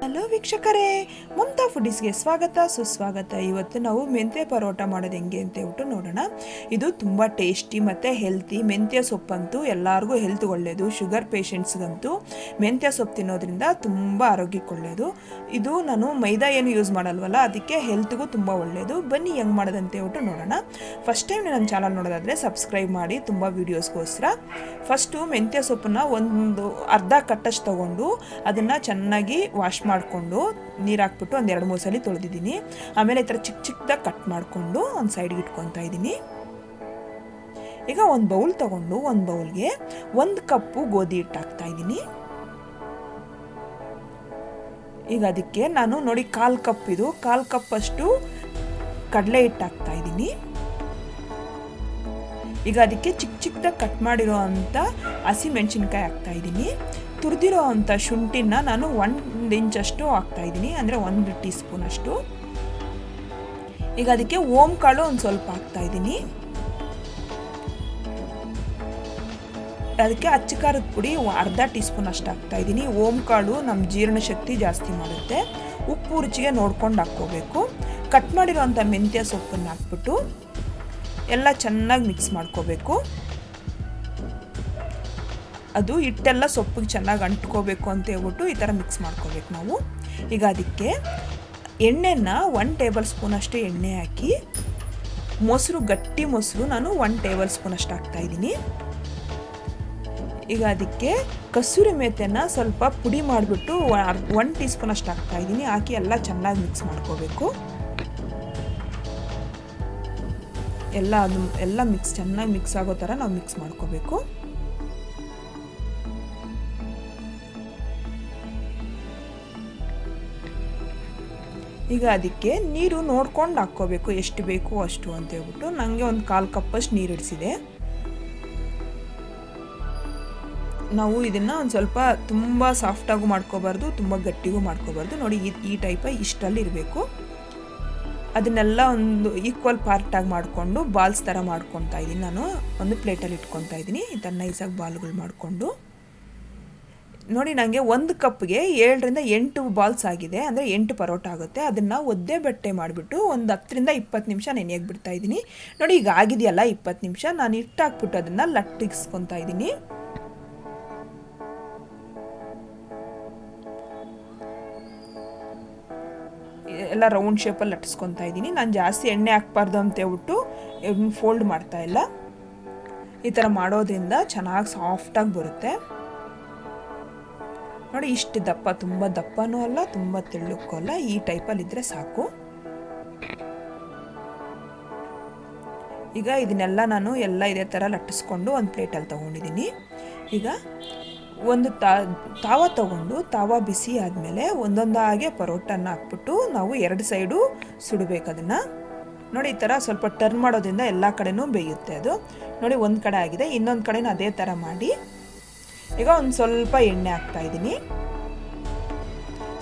Hello ವೀಕ್ಷಕರೇ, ಮಮತಾ ಫುಡೀಸ್ಗೆ ಸ್ವಾಗತ ಸುಸ್ವಾಗತ. ಇವತ್ತು ನಾವು ಮೆಂತ್ಯ ಪರೋಟ ಮಾಡೋದು ಹೆಂಗೆ ಅಂತ ಹೇಳ್ಬಿಟ್ಟು ನೋಡೋಣ. ಇದು ತುಂಬ ಟೇಸ್ಟಿ ಮತ್ತು ಹೆಲ್ತಿ. ಮೆಂತ್ಯ ಸೊಪ್ಪಂತೂ ಎಲ್ಲರಿಗೂ ಹೆಲ್ತ್ ಒಳ್ಳೆಯದು. ಶುಗರ್ ಪೇಷಂಟ್ಸ್ಗಂತೂ ಮೆಂತ್ಯ ಸೊಪ್ಪು ತಿನ್ನೋದ್ರಿಂದ ತುಂಬ ಆರೋಗ್ಯಕ್ಕೆ ಒಳ್ಳೆಯದು. ಇದು ನಾನು ಮೈದಾ ಏನು ಯೂಸ್ ಮಾಡಲ್ವಲ್ಲ, ಅದಕ್ಕೆ ಹೆಲ್ತ್ಗೂ ತುಂಬ ಒಳ್ಳೆಯದು. ಬನ್ನಿ ಹೆಂಗೆ ಮಾಡೋದಂತ ಹೇಳ್ಬಿಟ್ಟು ನೋಡೋಣ. ಫಸ್ಟ್ ಟೈಮ್ ನನ್ನ ಚಾನಲ್ ನೋಡೋದಾದರೆ ಸಬ್ಸ್ಕ್ರೈಬ್ ಮಾಡಿ, ತುಂಬ ವೀಡಿಯೋಸ್ಗೋಸ್ಕರ. ಫಸ್ಟು ಮೆಂತ್ಯ ಸೊಪ್ಪನ್ನ ಒಂದು ಅರ್ಧ ಕಟ್ಟಷ್ಟು ತೊಗೊಂಡು ಅದನ್ನು ಚೆನ್ನಾಗಿ ವಾಶ್ ಮಾಡಿಕೊಂಡು ನೀರು ಹಾಕ್ಬಿಟ್ಟು ಒಂದು 2-3 ಸಲ ತೊಳೆದಿದ್ದೀನಿ. ಆಮೇಲೆ ಈ ಥರ ಚಿಕ್ಕ ಚಿಕ್ಕದಾಗಿ ಕಟ್ ಮಾಡಿಕೊಂಡು ಒಂದು ಸೈಡ್ಗೆ ಇಟ್ಕೊತಾ ಇದ್ದೀನಿ. ಈಗ ಒಂದು ಬೌಲ್ ತೊಗೊಂಡು ಒಂದು ಬೌಲ್ಗೆ 1 ಕಪ್ಪು ಗೋಧಿ ಹಿಟ್ಟು ಹಾಕ್ತಾ ಇದ್ದೀನಿ. ಈಗ ಅದಕ್ಕೆ ನಾನು ನೋಡಿ 1/4 ಕಪ್, ಇದು 1/4 ಕಪ್ ಅಷ್ಟು ಕಡಲೆ ಹಿಟ್ಟು ಹಾಕ್ತಾ ಇದ್ದೀನಿ. ಈಗ ಅದಕ್ಕೆ ಚಿಕ್ಕ ಚಿಕ್ಕದಾಗಿ ಕಟ್ ಮಾಡಿರೋ ಅಂಥ ಹಸಿ ಮೆಣಸಿನ್ಕಾಯಿ ಹಾಕ್ತಾ ಇದ್ದೀನಿ. ತುರಿದಿರೋ ಅಂಥ ಶುಂಠಿನ ನಾನು 1 ಇಂಚಷ್ಟು ಹಾಕ್ತಾ ಇದ್ದೀನಿ, ಅಂದರೆ 1 ಟೀ ಸ್ಪೂನ್ ಅಷ್ಟು. ಈಗ ಅದಕ್ಕೆ ಓಂ ಕಾಳು ಒಂದು ಸ್ವಲ್ಪ ಹಾಕ್ತಾ ಇದ್ದೀನಿ. ಅದಕ್ಕೆ ಅಚ್ಚ ಖಾರದ ಪುಡಿ 1/2 ಟೀ ಸ್ಪೂನ್ ಅಷ್ಟು ಹಾಕ್ತಾ ಇದ್ದೀನಿ. ಓಂ ಕಾಳು ನಮ್ಮ ಜೀರ್ಣಶಕ್ತಿ ಜಾಸ್ತಿ ಮಾಡುತ್ತೆ. ಉಪ್ಪು ರುಚಿಗೆ ನೋಡ್ಕೊಂಡು ಹಾಕ್ಕೋಬೇಕು. ಕಟ್ ಮಾಡಿರೋಂಥ ಮೆಂತ್ಯ ಸೊಪ್ಪನ್ನು ಹಾಕ್ಬಿಟ್ಟು ಎಲ್ಲ ಚೆನ್ನಾಗಿ ಮಿಕ್ಸ್ ಮಾಡ್ಕೋಬೇಕು. ಅದು ಹಿಟ್ಟೆಲ್ಲ ಸೊಪ್ಪಿಗೆ ಚೆನ್ನಾಗಿ ಅಂಟ್ಕೋಬೇಕು ಅಂತ ಹೇಳ್ಬಿಟ್ಟು ಈ ಥರ ಮಿಕ್ಸ್ ಮಾಡ್ಕೋಬೇಕು ನಾವು. ಈಗ ಅದಕ್ಕೆ ಎಣ್ಣೆನ 1 ಟೇಬಲ್ ಸ್ಪೂನ್ ಅಷ್ಟು ಎಣ್ಣೆ ಹಾಕಿ, ಮೊಸರು, ಗಟ್ಟಿ ಮೊಸರು ನಾನು 1 ಟೇಬಲ್ ಸ್ಪೂನ್ ಅಷ್ಟು ಹಾಕ್ತಾಯಿದ್ದೀನಿ. ಈಗ ಅದಕ್ಕೆ ಕಸೂರಿ ಮೇಥಿನ ಸ್ವಲ್ಪ ಪುಡಿ ಮಾಡಿಬಿಟ್ಟು 1 ಟೀ ಸ್ಪೂನ್ ಅಷ್ಟು ಹಾಕ್ತಾಯಿದ್ದೀನಿ. ಹಾಕಿ ಎಲ್ಲ ಚೆನ್ನಾಗಿ ಮಿಕ್ಸ್ ಮಾಡ್ಕೋಬೇಕು. ಎಲ್ಲ ಚೆನ್ನಾಗಿ ಮಿಕ್ಸ್ ಆಗೋ ಥರ ನಾವು ಮಿಕ್ಸ್ ಮಾಡ್ಕೋಬೇಕು. ಈಗ ಅದಕ್ಕೆ ನೀರು ನೋಡ್ಕೊಂಡು ಹಾಕ್ಕೋಬೇಕು, ಎಷ್ಟು ಬೇಕು ಅಷ್ಟು ಅಂತ ಹೇಳ್ಬಿಟ್ಟು. ನನಗೆ ಒಂದು 1/4 ಕಪ್ಪಷ್ಟು ನೀರು ಇಡಿಸಿದೆ. ನಾವು ಇದನ್ನು ಒಂದು ಸ್ವಲ್ಪ ತುಂಬ ಸಾಫ್ಟಾಗೂ ಮಾಡ್ಕೋಬಾರ್ದು, ತುಂಬ ಗಟ್ಟಿಗೂ ಮಾಡ್ಕೋಬಾರ್ದು. ನೋಡಿ ಈ ಟೈಪ ಇಷ್ಟಲ್ಲಿ ಇರಬೇಕು. ಅದನ್ನೆಲ್ಲ ಒಂದು ಈಕ್ವಲ್ ಪಾರ್ಟಾಗಿ ಮಾಡಿಕೊಂಡು ಬಾಲ್ಸ್ ಥರ ಮಾಡ್ಕೊತಾ ಇದ್ದೀನಿ. ನಾನು ಒಂದು ಪ್ಲೇಟಲ್ಲಿ ಇಟ್ಕೊತಾ ಇದ್ದೀನಿ. ಈ ಥರ ನೈಸಾಗಿ ಬಾಲ್ಗಳು ಮಾಡಿಕೊಂಡು ನೋಡಿ, ನನಗೆ 1 ಕಪ್ಗೆ 7ರಿಂದ 8 ಬಾಲ್ಸ್ ಆಗಿದೆ, ಅಂದರೆ 8 ಪರೋಟ ಆಗುತ್ತೆ. ಅದನ್ನು ಒದ್ದೆ ಬಟ್ಟೆ ಮಾಡಿಬಿಟ್ಟು ಒಂದು 10ರಿಂದ 20 ನಿಮಿಷ ನೆನೆಯಕ್ಕೆ ಬಿಡ್ತಾ ಇದ್ದೀನಿ. ನೋಡಿ ಈಗ ಆಗಿದೆಯಲ್ಲ 20 ನಿಮಿಷ. ನಾನು ಹಿಟ್ಟು ಹಾಕ್ಬಿಟ್ಟು ಅದನ್ನು ಲಟ್ಟಿಸ್ಕೊತಾ ಇದ್ದೀನಿ. ಎಲ್ಲ ರೌಂಡ್ ಶೇಪಲ್ಲಿ ಲಟ್ಟಿಸ್ಕೊತಾ ಇದ್ದೀನಿ. ನಾನು ಜಾಸ್ತಿ ಎಣ್ಣೆ ಹಾಕ್ಬಾರ್ದು ಅಂತ ಹೇಳ್ಬಿಟ್ಟು ಫೋಲ್ಡ್ ಮಾಡ್ತಾ ಇಲ್ಲ. ಈ ಥರ ಮಾಡೋದ್ರಿಂದ ಚೆನ್ನಾಗಿ ಸಾಫ್ಟಾಗಿ ಬರುತ್ತೆ. ನೋಡಿ ಇಷ್ಟು ದಪ್ಪ, ತುಂಬ ದಪ್ಪನೂ ಅಲ್ಲ, ತುಂಬ ತೆಳ್ಳಕ್ಕೂ ಅಲ್ಲ, ಈ ಟೈಪಲ್ಲಿ ಇದ್ದರೆ ಸಾಕು. ಈಗ ಇದನ್ನೆಲ್ಲ ನಾನು ಇದೇ ಥರ ಲಟ್ಟಿಸ್ಕೊಂಡು ಒಂದು ಪ್ಲೇಟಲ್ಲಿ ತೊಗೊಂಡಿದ್ದೀನಿ. ಈಗ ಒಂದು ತಾವ ತೊಗೊಂಡು, ತಾವ ಬಿಸಿ ಆದಮೇಲೆ ಒಂದೊಂದಾಗೆ ಪರೋಟನ ಹಾಕ್ಬಿಟ್ಟು ನಾವು 2 ಸೈಡು ಸುಡಬೇಕು ಅದನ್ನು. ನೋಡಿ ಈ ಥರ ಸ್ವಲ್ಪ ಟರ್ನ್ ಮಾಡೋದ್ರಿಂದ ಎಲ್ಲ ಕಡೆನೂ ಬೇಯುತ್ತೆ ಅದು. ನೋಡಿ ಒಂದು ಕಡೆ ಆಗಿದೆ, ಇನ್ನೊಂದು ಕಡೆನೂ ಅದೇ ಥರ ಮಾಡಿ. ಈಗ ಒಂದು ಸ್ವಲ್ಪ ಎಣ್ಣೆ ಹಾಕ್ತಾ ಇದ್ದೀನಿ.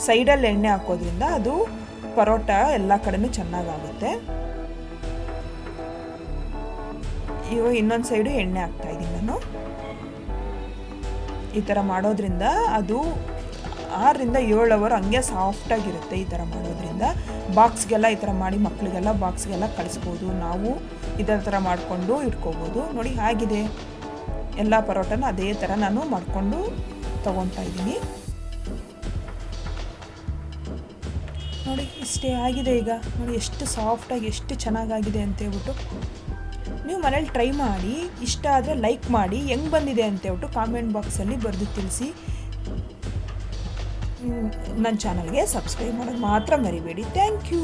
ಸೈಡಲ್ಲಿ ಎಣ್ಣೆ ಹಾಕೋದ್ರಿಂದ ಅದು ಪರೋಟ ಎಲ್ಲ ಕಡೆನೂ ಚೆನ್ನಾಗಾಗುತ್ತೆ. ಈಗ ಇನ್ನೊಂದು ಸೈಡು ಎಣ್ಣೆ ಹಾಕ್ತಾ ಇದ್ದೀನಿ ನಾನು. ಈ ಥರ ಮಾಡೋದ್ರಿಂದ ಅದು 6ರಿಂದ 7 ಅವರ್ ಹಂಗೆ ಸಾಫ್ಟಾಗಿರುತ್ತೆ. ಈ ಥರ ಮಾಡೋದ್ರಿಂದ ಬಾಕ್ಸ್ಗೆಲ್ಲ ಈ ಥರ ಮಾಡಿ ಮಕ್ಕಳಿಗೆಲ್ಲ ಬಾಕ್ಸ್ಗೆಲ್ಲ ಕಳಿಸ್ಬೋದು. ನಾವು ಇದೇ ಥರ ಮಾಡಿಕೊಂಡು ಇಟ್ಕೋಬೋದು. ನೋಡಿ ಆಗಿದೆ ಎಲ್ಲ ಪರೋಟನ ಅದೇ ಥರ ನಾನು ಮಾಡಿಕೊಂಡು ತೊಗೊತಾ ಇದ್ದೀನಿ. ನೋಡಿ ಇಷ್ಟೇ ಆಗಿದೆ. ಈಗ ನೋಡಿ ಎಷ್ಟು ಸಾಫ್ಟಾಗಿ, ಎಷ್ಟು ಚೆನ್ನಾಗಾಗಿದೆ ಅಂತ ಹೇಳ್ಬಿಟ್ಟು. ನೀವು ಮನೇಲಿ ಟ್ರೈ ಮಾಡಿ, ಇಷ್ಟ ಆದರೆ ಲೈಕ್ ಮಾಡಿ, ಹೆಂಗೆ ಬಂದಿದೆ ಅಂತ ಹೇಳ್ಬಿಟ್ಟು ಕಾಮೆಂಟ್ ಬಾಕ್ಸಲ್ಲಿ ಬರೆದು ತಿಳಿಸಿ. ನನ್ನ ಚಾನಲ್ಗೆ ಸಬ್ಸ್ಕ್ರೈಬ್ ಮಾಡೋದು ಮಾತ್ರ ಮರಿಬೇಡಿ. Thank you.